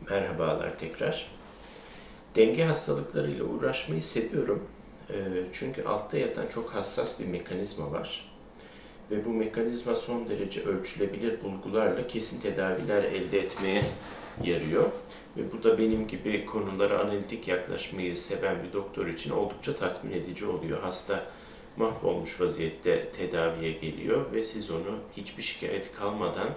Merhabalar tekrar. Denge hastalıklarıyla uğraşmayı seviyorum. Çünkü altta yatan çok hassas bir mekanizma var. Ve bu mekanizma son derece ölçülebilir bulgularla kesin tedaviler elde etmeye yarıyor. Ve bu da benim gibi konulara analitik yaklaşmayı seven bir doktor için oldukça tatmin edici oluyor. Hasta mahvolmuş vaziyette tedaviye geliyor ve siz onu hiçbir şikayet kalmadan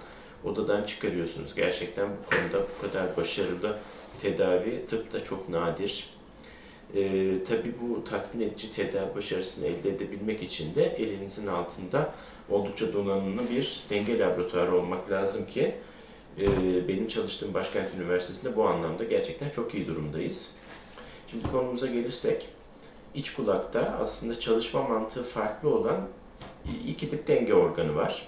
odadan çıkarıyorsunuz. Gerçekten bu konuda bu kadar başarılı tedavi tıpta çok nadir. Tabii bu tatmin edici tedavi başarısını elde edebilmek için de elinizin altında oldukça donanımlı bir denge laboratuvarı olmak lazım ki benim çalıştığım Başkent Üniversitesi'nde bu anlamda gerçekten çok iyi durumdayız. Şimdi konumuza gelirsek, iç kulakta aslında çalışma mantığı farklı olan iki tip denge organı var.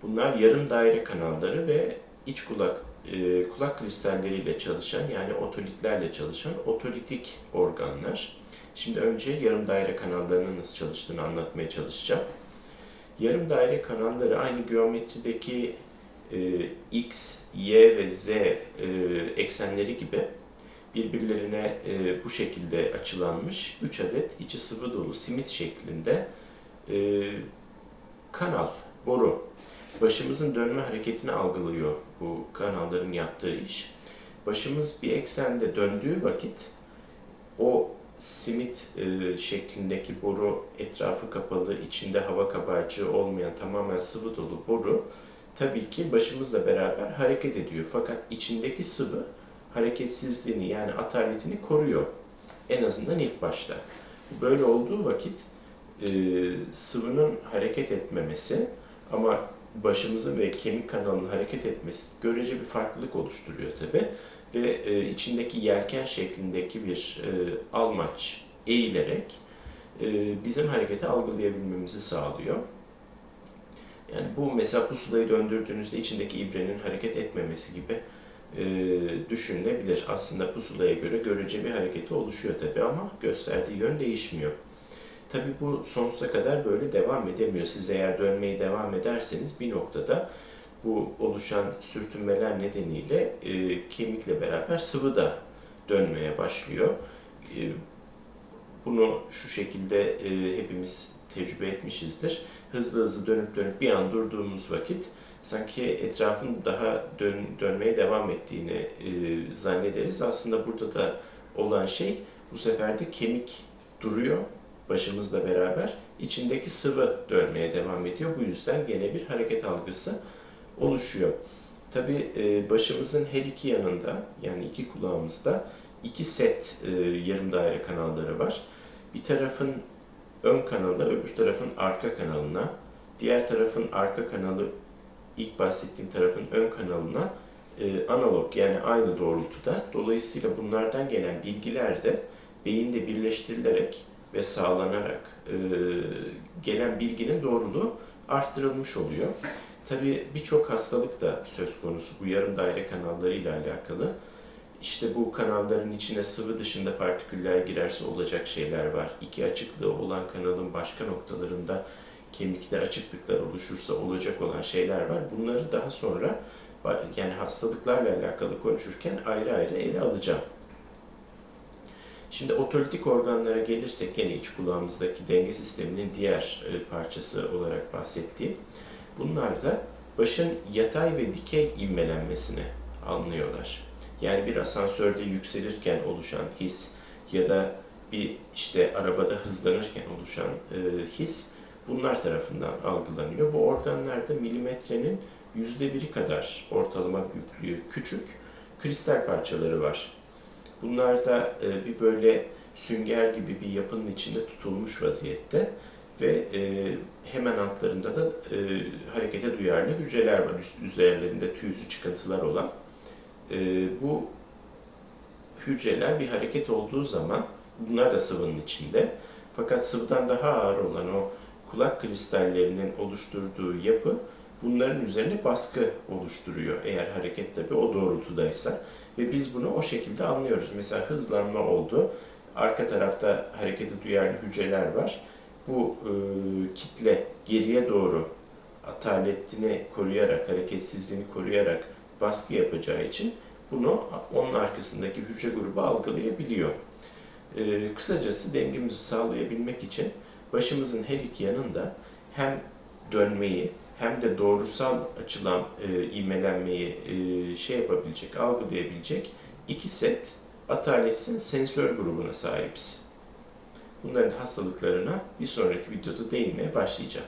Bunlar yarım daire kanalları ve iç kulak kristalleriyle çalışan, yani otolitlerle çalışan otolitik organlar. Şimdi önce yarım daire kanallarının nasıl çalıştığını anlatmaya çalışacağım. Yarım daire kanalları aynı geometrideki X, Y ve Z eksenleri gibi birbirlerine bu şekilde açılanmış 3 adet içi sıvı dolu simit şeklinde kanal, boru. Başımızın dönme hareketini algılıyor bu kanalların yaptığı iş. Başımız bir eksende döndüğü vakit o simit şeklindeki boru, etrafı kapalı, içinde hava kabarcığı olmayan tamamen sıvı dolu boru tabii ki başımızla beraber hareket ediyor. Fakat içindeki sıvı hareketsizliğini, yani ataletini koruyor. En azından ilk başta. Böyle olduğu vakit sıvının hareket etmemesi ama başımızın ve kemik kanalının hareket etmesi görece bir farklılık oluşturuyor tabi. Ve içindeki yelken şeklindeki bir almaç eğilerek bizim hareketi algılayabilmemizi sağlıyor. Yani bu mesela pusulayı döndürdüğünüzde içindeki ibrenin hareket etmemesi gibi düşünülebilir. Aslında pusulaya göre görece bir hareketi oluşuyor tabi ama gösterdiği yön değişmiyor. Tabii bu sonsuza kadar böyle devam edemiyor. Siz eğer dönmeye devam ederseniz bir noktada bu oluşan sürtünmeler nedeniyle kemikle beraber sıvı da dönmeye başlıyor. Bunu şu şekilde hepimiz tecrübe etmişizdir. Hızlı hızlı dönüp bir an durduğumuz vakit sanki etrafın daha dönmeye devam ettiğini zannederiz. Aslında burada da olan şey bu sefer de kemik duruyor başımızla beraber. İçindeki sıvı dönmeye devam ediyor. Bu yüzden gene bir hareket algısı oluşuyor. Tabii başımızın her iki yanında, yani iki kulağımızda iki set yarım daire kanalları var. Bir tarafın ön kanalı, öbür tarafın arka kanalına, diğer tarafın arka kanalı, ilk bahsettiğim tarafın ön kanalına analog, yani aynı doğrultuda. Dolayısıyla bunlardan gelen bilgiler de beyinde birleştirilerek ve sağlanarak gelen bilginin doğruluğu arttırılmış oluyor. Tabii birçok hastalık da söz konusu bu yarım daire kanalları ile alakalı. İşte bu kanalların içine sıvı dışında partiküller girerse olacak şeyler var. İki açıklığı olan kanalın başka noktalarında kemikte açıklıklar oluşursa olacak olan şeyler var. Bunları daha sonra, yani hastalıklarla alakalı konuşurken ayrı ayrı ele alacağım. Şimdi otolitik organlara gelirsek, gene iç kulağımızdaki denge sisteminin diğer parçası olarak bahsettiğim. Bunlar da başın yatay ve dikey ivmelenmesini anlıyorlar. Yani bir asansörde yükselirken oluşan his ya da bir işte arabada hızlanırken oluşan his bunlar tarafından algılanıyor. Bu organlarda milimetrenin %1'i kadar ortalama büyüklüğü küçük kristal parçaları var. Bunlar da bir böyle sünger gibi bir yapının içinde tutulmuş vaziyette ve hemen altlarında da harekete duyarlı hücreler var. Üzerlerinde tüyüzü çıkıntılar olan. Bu hücreler bir hareket olduğu zaman, bunlar da sıvının içinde. Fakat sıvıdan daha ağır olan o kulak kristallerinin oluşturduğu yapı bunların üzerine baskı oluşturuyor. Eğer hareket tabii o doğrultudaysa. Ve biz bunu o şekilde anlıyoruz. Mesela hızlanma oldu. Arka tarafta hareketi duyarlı hücreler var. Bu kitle geriye doğru ataletini koruyarak, hareketsizliğini koruyarak baskı yapacağı için bunu onun arkasındaki hücre grubu algılayabiliyor. Kısacası dengemizi sağlayabilmek için başımızın her iki yanında hem dönmeyi hem de doğrusal açılan ivmelenmeyi algılayabilecek iki set Atalex'in sensör grubuna sahibiz. Bunların hastalıklarına bir sonraki videoda değinmeye başlayacağım.